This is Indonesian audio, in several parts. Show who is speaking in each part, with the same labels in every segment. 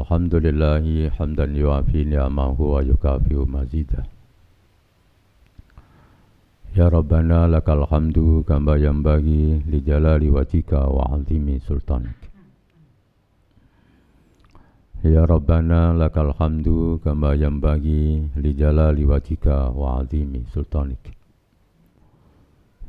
Speaker 1: Alhamdulillahi hamdan yuafi ni'amahu wa yukafi'u mazidah. Ya Rabbana lakal hamdu kama yanbaghi li jalali wajhika wa 'azimi sultanik. Ya Rabbana lakal hamdu kama yanbaghi li jalali wajhika wa 'azimi sultanik.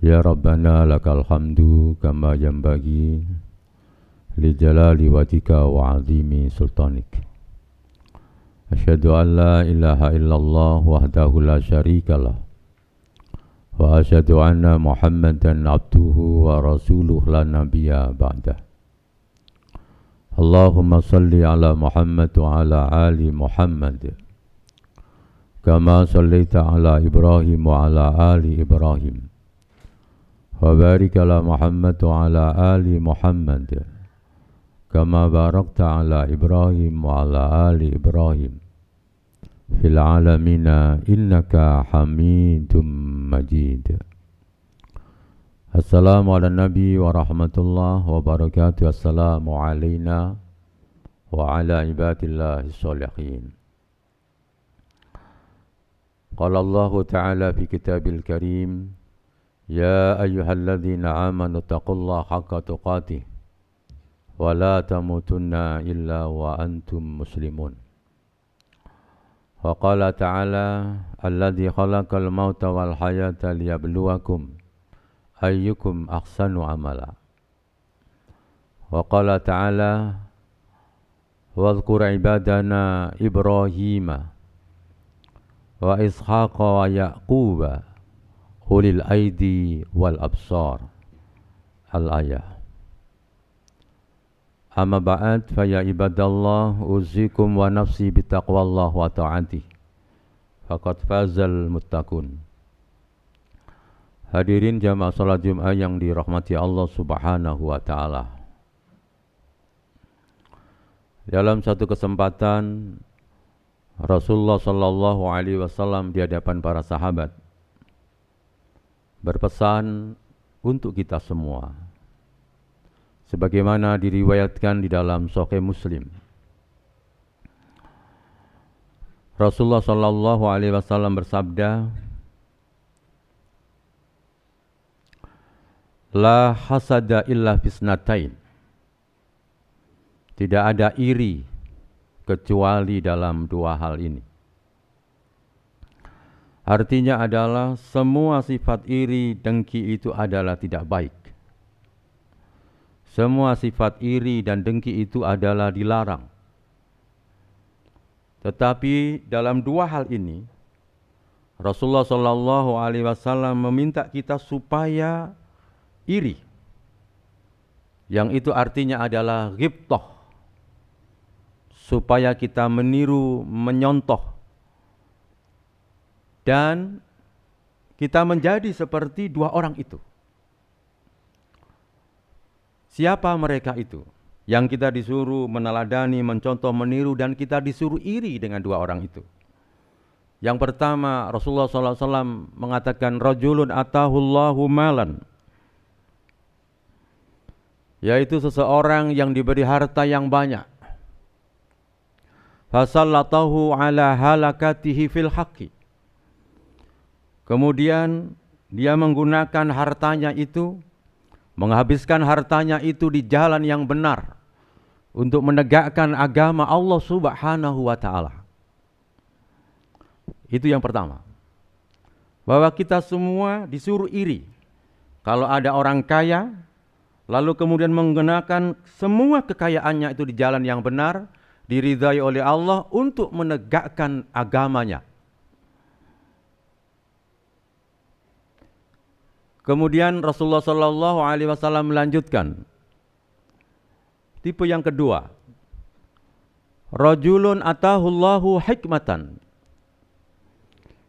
Speaker 1: Ya Rabbana lakal hamdu kama yanbaghi li jalali wajhika wa 'azimi sultanik. Asyhadu an la ilaha illallah wahdahu la syarikalah wa asyhadu anna Muhammadan abduhu wa rasuluhu la nabiyya ba'dah. Allahumma salli ala Muhammad wa ala ali Muhammad kama sallaita ala Ibrahim wa ala ali Ibrahim wa barik ala Muhammad wa ala ali Muhammad kama barakta ala Ibrahim wa ala ali Ibrahim fil alamina innaka hamidum majid. Assalamu ala nabi wa rahmatullah wa barakatuh. Assalamu alayna wa ala ibadillahi sholihin. Qala Allah ta'ala fi kitabil karim, ya ayyuhalladzina amanu taqullaha haqqa tuqatih wa la tamutunna illa wa antum muslimun. Wa qala ta'ala alladzi khalaqal mauta wal hayata liyabluwakum ayyukum ahsanu amala. Wa qala ta'ala wadhkur ibadana Ibrahima wa Ishaqa wa Yaquba ulil aidi wal absar. Al-ayah. Amma ba'd fa ya ibadallah uzikum wa nafsi bitaqwallah wa ta'atih faqad fazal muttaqun. Hadirin jamaah salat Jumat yang dirahmati Allah Subhanahu wa taala. Dalam satu kesempatan Rasulullah sallallahu alaihi wasallam di hadapan para sahabat berpesan untuk kita semua, sebagaimana diriwayatkan di dalam Sahih Muslim. Rasulullah sallallahu alaihi wasallam bersabda, la hasada illa fisnatain. Tidak ada iri kecuali dalam dua hal ini. Artinya adalah semua sifat iri, dengki itu adalah tidak baik. Semua sifat iri dan dengki itu adalah dilarang. Tetapi dalam dua hal ini, Rasulullah sallallahu alaihi wasallam meminta kita supaya iri. Yang itu artinya adalah ghibthah. Supaya kita meniru, menyontoh. Dan kita menjadi seperti dua orang itu. Siapa mereka itu? Yang kita disuruh meneladani, mencontoh, meniru, dan kita disuruh iri dengan dua orang itu. Yang pertama, Rasulullah SAW mengatakan, rajulun atahullahu malan. Yaitu seseorang yang diberi harta yang banyak. Fasallatahu ala halakatihi fil haqqi. Kemudian dia menggunakan hartanya itu, menghabiskan hartanya itu di jalan yang benar untuk menegakkan agama Allah Subhanahu wa taala. Itu yang pertama. Bahwa kita semua disuruh iri. Kalau ada orang kaya, lalu kemudian menggunakan semua kekayaannya itu di jalan yang benar, diridhai oleh Allah untuk menegakkan agamanya. Kemudian Rasulullah sallallahu alaihi wasallam melanjutkan. Tipe yang kedua. Rajulun atahullahu hikmatan.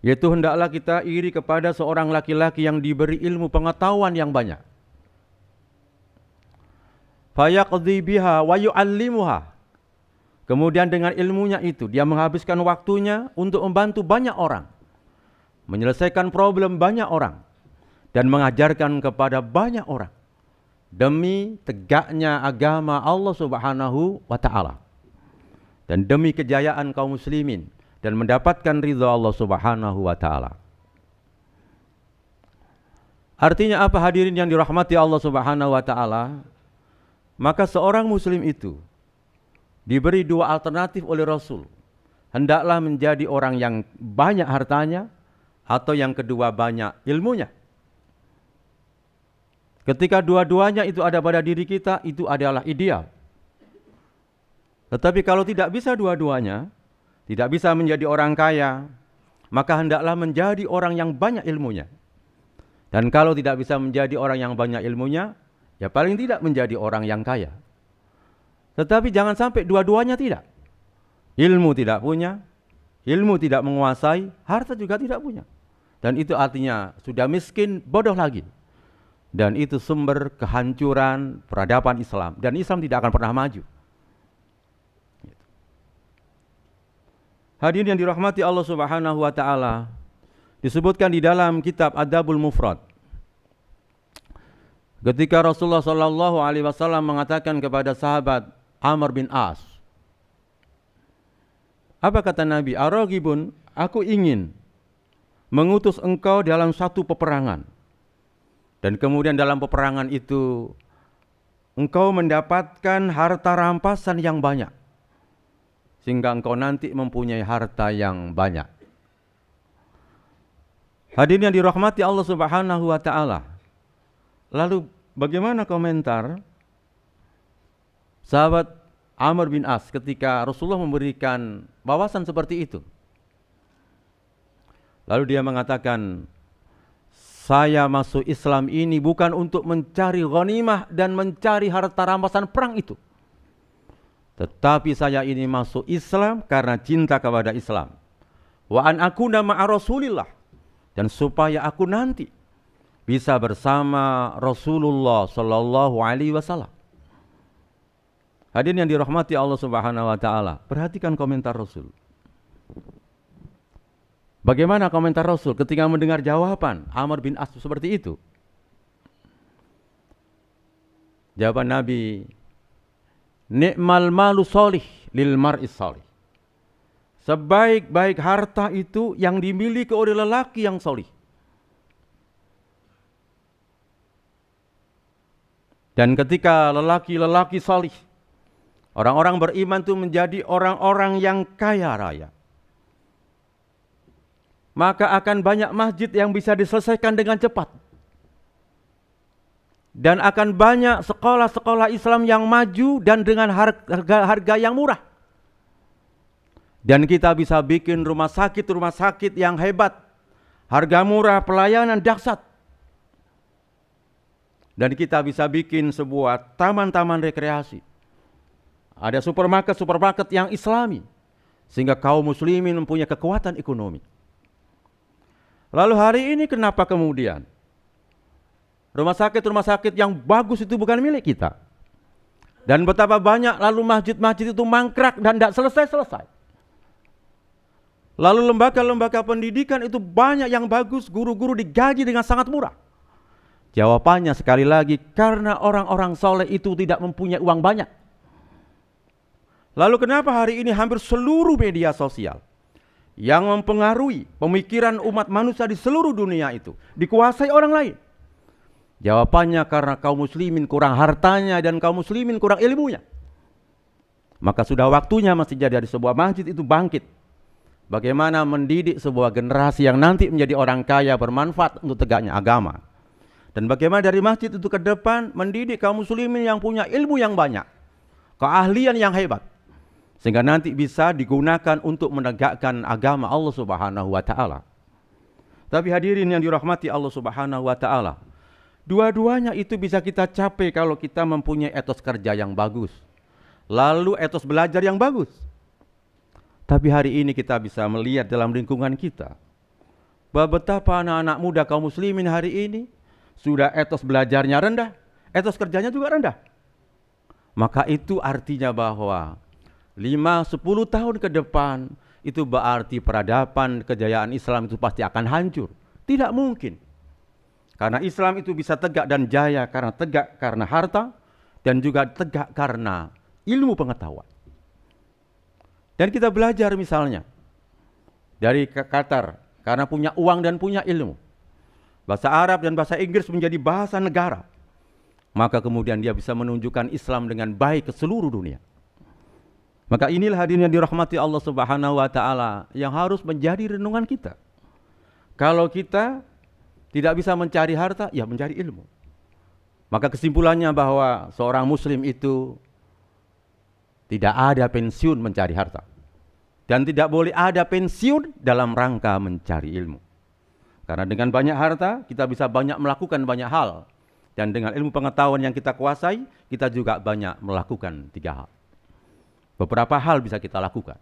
Speaker 1: Yaitu hendaklah kita iri kepada seorang laki-laki yang diberi ilmu pengetahuan yang banyak. Fayaqdi biha wa yu'allimuha. Kemudian dengan ilmunya itu dia menghabiskan waktunya untuk membantu banyak orang. Menyelesaikan problem banyak orang. Dan mengajarkan kepada banyak orang demi tegaknya agama Allah Subhanahu wa taala. dan demi kejayaan kaum muslimin dan mendapatkan ridha Allah Subhanahu wa taala. Artinya apa hadirin yang dirahmati Allah Subhanahu wa taala? Maka seorang muslim itu diberi dua alternatif oleh Rasul. Hendaklah menjadi orang yang banyak hartanya atau yang kedua banyak ilmunya. Ketika dua-duanya itu ada pada diri kita, itu adalah ideal. Tetapi kalau tidak bisa dua-duanya, tidak bisa menjadi orang kaya, maka hendaklah menjadi orang yang banyak ilmunya. Dan kalau tidak bisa menjadi orang yang banyak ilmunya, ya paling tidak menjadi orang yang kaya. Tetapi jangan sampai dua-duanya tidak. Ilmu tidak punya, ilmu tidak menguasai, harta juga tidak punya. Dan itu artinya sudah miskin, bodoh lagi. Dan itu sumber kehancuran peradaban Islam. Dan Islam tidak akan pernah maju. Hadirin yang dirahmati Allah Subhanahu wa taala, disebutkan di dalam kitab Adabul Mufrad. Ketika Rasulullah sallallahu alaihi wasallam mengatakan kepada sahabat Amr bin As, apa kata Nabi? Araghibun, aku ingin mengutus engkau dalam satu peperangan. Dan kemudian dalam peperangan itu engkau mendapatkan harta rampasan yang banyak. Sehingga engkau nanti mempunyai harta yang banyak. Hadirin yang dirahmati Allah Subhanahu wa taala. Lalu bagaimana komentar sahabat Amr bin As ketika Rasulullah memberikan wawasan seperti itu? Lalu dia mengatakan, saya masuk Islam ini bukan untuk mencari ghanimah dan mencari harta rampasan perang itu. Tetapi saya ini masuk Islam karena cinta kepada Islam. Wa an akuna ma'a Rasulillah. Dan supaya aku nanti bisa bersama Rasulullah sallallahu alaihi wasallam. Hadirin yang dirahmati Allah Subhanahu wa taala, perhatikan komentar Rasul. Bagaimana komentar Rasul ketika mendengar jawaban Amr bin As seperti itu? Jawaban Nabi, ni'mal malu solih lil mar'is solih. Sebaik-baik harta itu yang dimiliki oleh lelaki yang solih. Dan ketika lelaki-lelaki solih, orang-orang beriman itu menjadi orang-orang yang kaya raya, maka akan banyak masjid yang bisa diselesaikan dengan cepat. Dan akan banyak sekolah-sekolah Islam yang maju dan dengan harga yang murah. Dan kita bisa bikin rumah sakit yang hebat, harga murah, pelayanan dahsyat. Dan kita bisa bikin sebuah taman-taman rekreasi. Ada supermarket yang islami, sehingga kaum muslimin mempunyai kekuatan ekonomi. Lalu hari ini kenapa kemudian rumah sakit yang bagus itu bukan milik kita? Dan betapa banyak lalu masjid-masjid itu mangkrak dan tidak selesai-selesai. Lalu lembaga-lembaga pendidikan itu banyak yang bagus, guru-guru digaji dengan sangat murah. Jawabannya sekali lagi, karena orang-orang soleh itu tidak mempunyai uang banyak. Lalu kenapa hari ini hampir seluruh media sosial yang mempengaruhi pemikiran umat manusia di seluruh dunia itu dikuasai orang lain? Jawabannya karena kaum muslimin kurang hartanya dan kaum muslimin kurang ilmunya. Maka sudah waktunya masjid dari sebuah masjid itu bangkit. Bagaimana mendidik sebuah generasi yang nanti menjadi orang kaya bermanfaat untuk tegaknya agama. Dan bagaimana dari masjid itu ke depan mendidik kaum muslimin yang punya ilmu yang banyak, keahlian yang hebat, sehingga nanti bisa digunakan untuk menegakkan agama Allah Subhanahu wa taala. Tapi hadirin yang dirahmati Allah Subhanahu wa taala, dua-duanya itu bisa kita capai kalau kita mempunyai etos kerja yang bagus, lalu etos belajar yang bagus. Tapi hari ini kita bisa melihat dalam lingkungan kita bahwa betapa anak-anak muda kaum muslimin hari ini sudah etos belajarnya rendah, etos kerjanya juga rendah. Maka itu artinya bahwa 5-10 tahun ke depan itu berarti peradaban kejayaan Islam itu pasti akan hancur. Tidak mungkin. Karena Islam itu bisa tegak dan jaya karena harta dan juga tegak karena ilmu pengetahuan. Dan kita belajar misalnya dari Qatar, karena punya uang dan punya ilmu. Bahasa Arab dan bahasa Inggris menjadi bahasa negara. Maka kemudian dia bisa menunjukkan Islam dengan baik ke seluruh dunia. Maka inilah hadirin yang dirahmati Allah Subhanahu wa taala yang harus menjadi renungan kita. Kalau kita tidak bisa mencari harta, ya mencari ilmu. Maka kesimpulannya bahwa seorang muslim itu tidak ada pensiun mencari harta. Dan tidak boleh ada pensiun dalam rangka mencari ilmu. Karena dengan banyak harta, kita bisa banyak melakukan banyak hal. Dan dengan ilmu pengetahuan yang kita kuasai, kita juga banyak melakukan 3 hal. Beberapa hal bisa kita lakukan.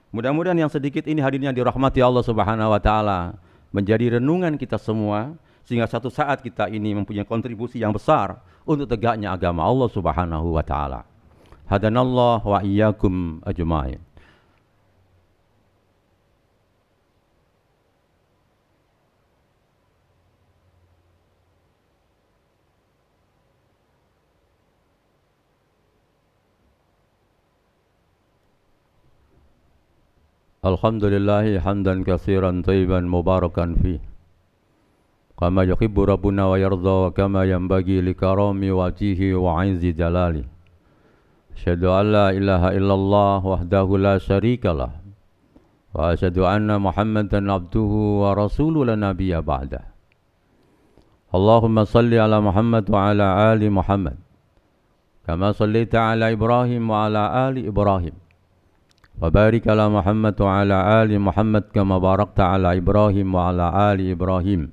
Speaker 1: Mudah-mudahan yang sedikit ini hadirin yang dirahmati Allah Subhanahu wa taala menjadi renungan kita semua, sehingga satu saat kita ini mempunyai kontribusi yang besar untuk tegaknya agama Allah Subhanahu wa taala. Hadanallah wa iyyakum ajma'in. Alhamdulillahi hamdan katsiran thayyiban mubarakan fi kama yuhibbu rabbuna wa yarda wa kama yanbaghi li karami wajhihi wa 'izzi jalali. Asyhadu an la ilaha illallah wahdahu la syarikalah wa asyhadu anna Muhammadan abduhu wa rasuluhu la nabiyya ba'dah. Allahumma salli ala Muhammad wa ala ali Muhammad kama sallaita ala Ibrahim wa ala ali Ibrahim. وبارك على محمد وعلى آل محمد كما باركت على إبراهيم وعلى آل إبراهيم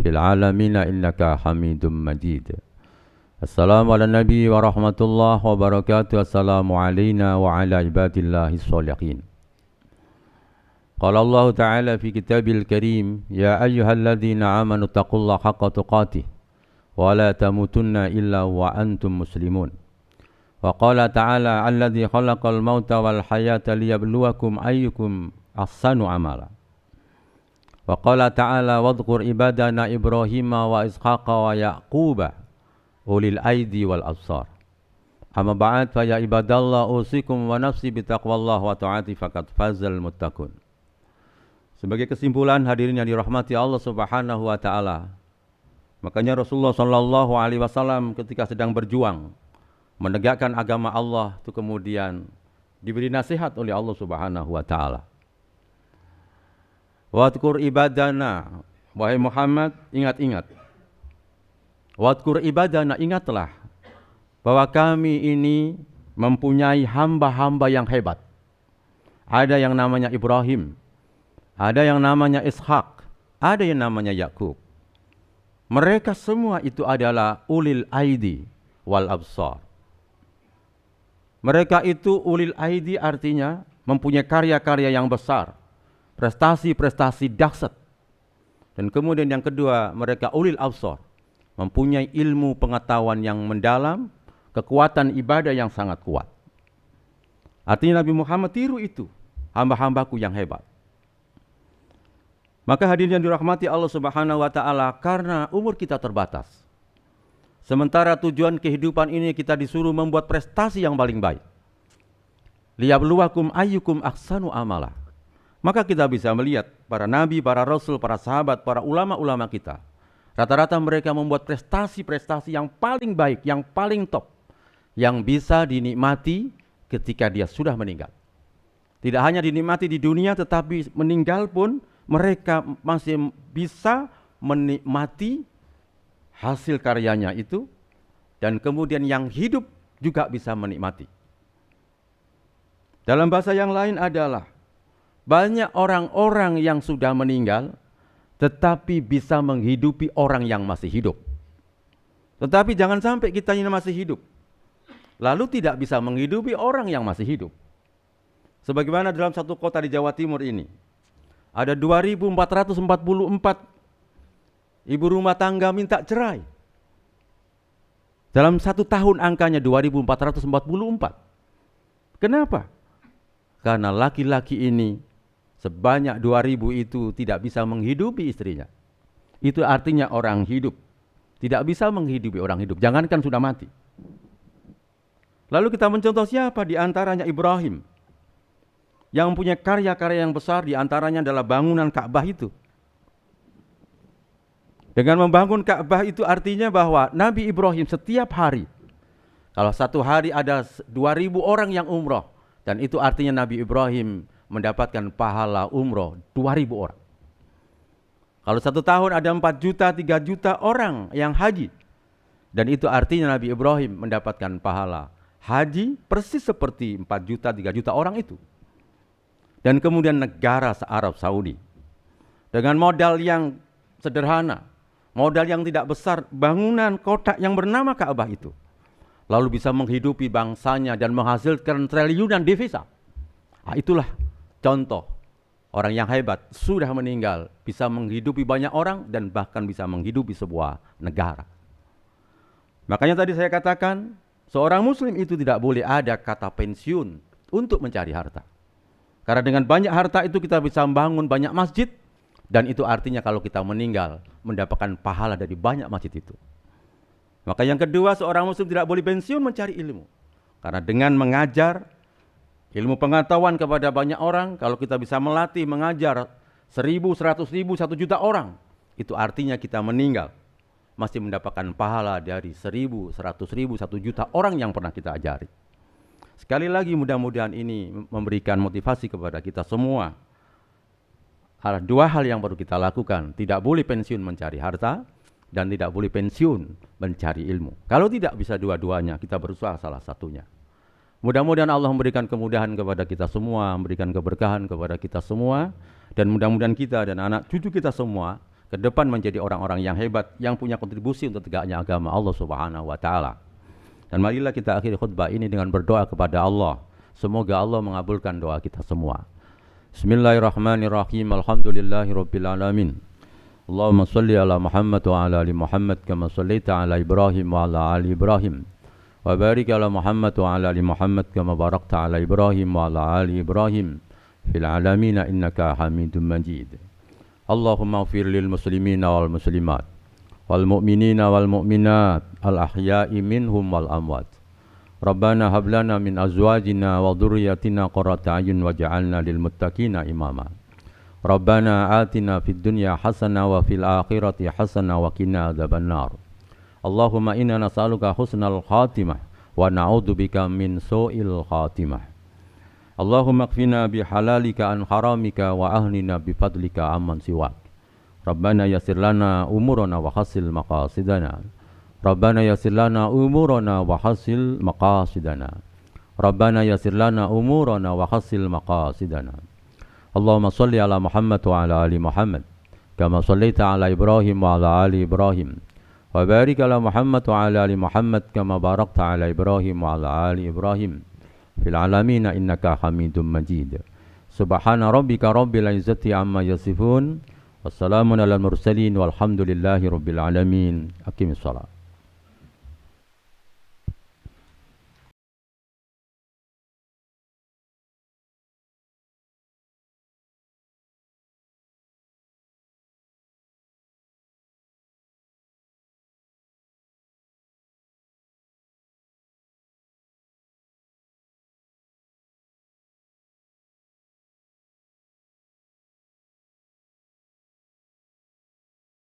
Speaker 1: في العالمين إنك حميد مجيد. السلام على النبي ورحمة الله وبركاته. السلام علينا وعلى عباد الله الصالحين. قال الله تعالى في كتابه الكريم يا أيها الذين آمنوا اتقوا الله حق تقاته ولا تموتن إلا وأنتم مسلمون. وقال تعالى الذي خلق الموت والحياة ليبلوكم أيكم أحسن عملا. وقال تعالى واذكر عبادنا إبراهيم وإسحاق ويعقوب أولي الأيدي والأبصار. أما بعد فيا عباد الله أوصيكم ونفسي بتقوى الله وطاعته فقد فاز المتقون. Sebagai kesimpulan hadirin yang dirahmati Allah Subhanahu wa taala. Makanya Rasulullah sallallahu alaihi wasallam ketika sedang berjuang menegakkan agama Allah itu kemudian diberi nasihat oleh Allah Subhanahu wa taala. Wadkur ibadana, wahai Muhammad, ingat-ingat. Wadkur ibadana, ingatlah bahwa kami ini mempunyai hamba-hamba yang hebat. Ada yang namanya Ibrahim, ada yang namanya Ishak, ada yang namanya Yakub. Mereka semua itu adalah ulil aidi wal absar. Mereka itu ulil aidi artinya mempunyai karya-karya yang besar, prestasi-prestasi dahsyat. Dan kemudian yang kedua, mereka ulil absar, mempunyai ilmu pengetahuan yang mendalam, kekuatan ibadah yang sangat kuat. Artinya Nabi Muhammad tiru itu, hamba-hambaku yang hebat. Maka hadirin yang dirahmati Allah Subhanahu wa taala, karena umur kita terbatas. Sementara tujuan kehidupan ini kita disuruh membuat prestasi yang paling baik. Liyabluwakum ayyukum ahsanu amala. Maka kita bisa melihat para nabi, para rasul, para sahabat, para ulama-ulama kita. Rata-rata mereka membuat prestasi-prestasi yang paling baik, yang paling top. Yang bisa dinikmati ketika dia sudah meninggal. Tidak hanya dinikmati di dunia, tetapi meninggal pun mereka masih bisa menikmati hasil karyanya itu, dan kemudian yang hidup juga bisa menikmati. Dalam bahasa yang lain adalah banyak orang-orang yang sudah meninggal tetapi bisa menghidupi orang yang masih hidup. Tetapi jangan sampai kita ini masih hidup lalu tidak bisa menghidupi orang yang masih hidup. Sebagaimana dalam satu kota di Jawa Timur ini ada 2.444 ibu rumah tangga minta cerai. Dalam 1 tahun angkanya 2.444. Kenapa? Karena laki-laki ini sebanyak 2.000 itu tidak bisa menghidupi istrinya. Itu artinya orang hidup tidak bisa menghidupi orang hidup, jangankan sudah mati. Lalu kita mencontoh siapa di antaranya? Ibrahim. yang punya karya-karya yang besar, diantaranya adalah bangunan Ka'bah itu. Dengan membangun Ka'bah itu artinya bahwa Nabi Ibrahim setiap hari, kalau satu hari ada 2.000 orang yang umroh, dan itu artinya Nabi Ibrahim mendapatkan pahala umroh 2.000 orang. Kalau satu tahun ada 4 juta, 3 juta orang yang haji, dan itu artinya Nabi Ibrahim mendapatkan pahala haji persis seperti 4 juta, 3 juta orang itu. Dan kemudian negara Arab Saudi, dengan modal yang sederhana, modal yang tidak besar, bangunan kota yang bernama Ka'bah itu, lalu bisa menghidupi bangsanya dan menghasilkan triliunan devisa. Itulah contoh orang yang hebat, sudah meninggal, bisa menghidupi banyak orang dan bahkan bisa menghidupi sebuah negara. Makanya tadi saya katakan, seorang muslim itu tidak boleh ada kata pensiun untuk mencari harta. Karena dengan banyak harta itu kita bisa membangun banyak masjid, dan itu artinya kalau kita meninggal mendapatkan pahala dari banyak masjid itu. Maka yang kedua, seorang muslim tidak boleh pensiun mencari ilmu. Karena dengan mengajar ilmu pengetahuan kepada banyak orang, kalau kita bisa melatih, mengajar 1.000, 100.000, 1 juta orang, itu artinya kita meninggal masih mendapatkan pahala dari 1.000, 100.000, 1 juta orang yang pernah kita ajari. Sekali lagi mudah-mudahan ini memberikan motivasi kepada kita semua. Ada 2 hal yang perlu kita lakukan, tidak boleh pensiun mencari harta, dan tidak boleh pensiun mencari ilmu. Kalau tidak bisa dua-duanya, kita berusaha salah satunya. Mudah-mudahan Allah memberikan kemudahan kepada kita semua, memberikan keberkahan kepada kita semua, dan mudah-mudahan kita dan anak cucu kita semua ke depan menjadi orang-orang yang hebat, yang punya kontribusi untuk tegaknya agama Allah Subhanahu wa Ta'ala. Dan marilah kita akhiri khutbah ini dengan berdoa kepada Allah. Semoga Allah mengabulkan doa kita semua. Bismillahirrahmanirrahim. Alhamdulillahirabbil alamin. Allahumma shalli ala Muhammad wa ala ali Muhammad kama shallaita ala Ibrahim wa ala ali Ibrahim. Wa barik ala Muhammad wa ala ali Muhammad kama barakta ala Ibrahim wa ala ali Ibrahim fil alamin innaka Hamidum Majid. Allahumma ighfir lil muslimina wal muslimat wal mu'minina wal mu'minat al ahya'i minhum wal amwat. Rabbana hab lana min azwajina wa dhurriyyatina qurrata a'yun waj'alna lil muttaqina imama. Rabbana atina fid dunya hasanah wa fil akhirati hasanah wa qina adzabannar. Allahumma inna nas'aluka husnal khatimah wa na'udzubika min su'il khatimah. Allahumma qfina bihalalika an haramika wa ahlina bifadlika amman siwak. Rabbana yassir lana umurana wa hasil maqasidana. Rabbana yassir lana umurana wa hasil maqasidana. Rabbana yassir lana umurana wa hasil maqasidana. Allahumma salli ala Muhammad wa ala ali Muhammad kama sallaita ala Ibrahim wa ala ali Ibrahim. Wa barik ala Muhammad wa ala ali Muhammad kama barakta ala Ibrahim wa ala ali Ibrahim fil alamin innaka Hamidum Majid. Subhana rabbika rabbil izzati amma yasifun. Wassalamun ala mursalin walhamdulillahi rabbil alamin. Aqimis salat.